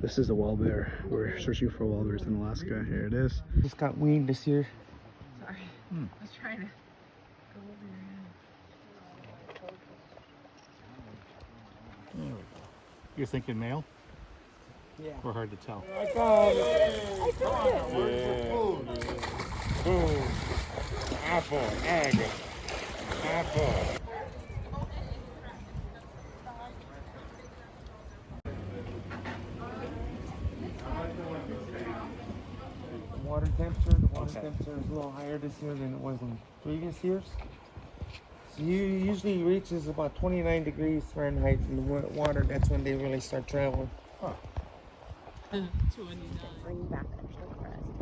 This is a wall bear. We're searching for wall bears in Alaska. Here it is. Just got weaned this year. Sorry. I was trying to go over your head. You're thinking male? Yeah. Or hard to tell? I got it. Boom. Apple, egg, apple. Water temperature is a little higher this year than it was in previous years. So usually reaches about 29 degrees Fahrenheit in the water. That's when they really start traveling. Bring back extra crust.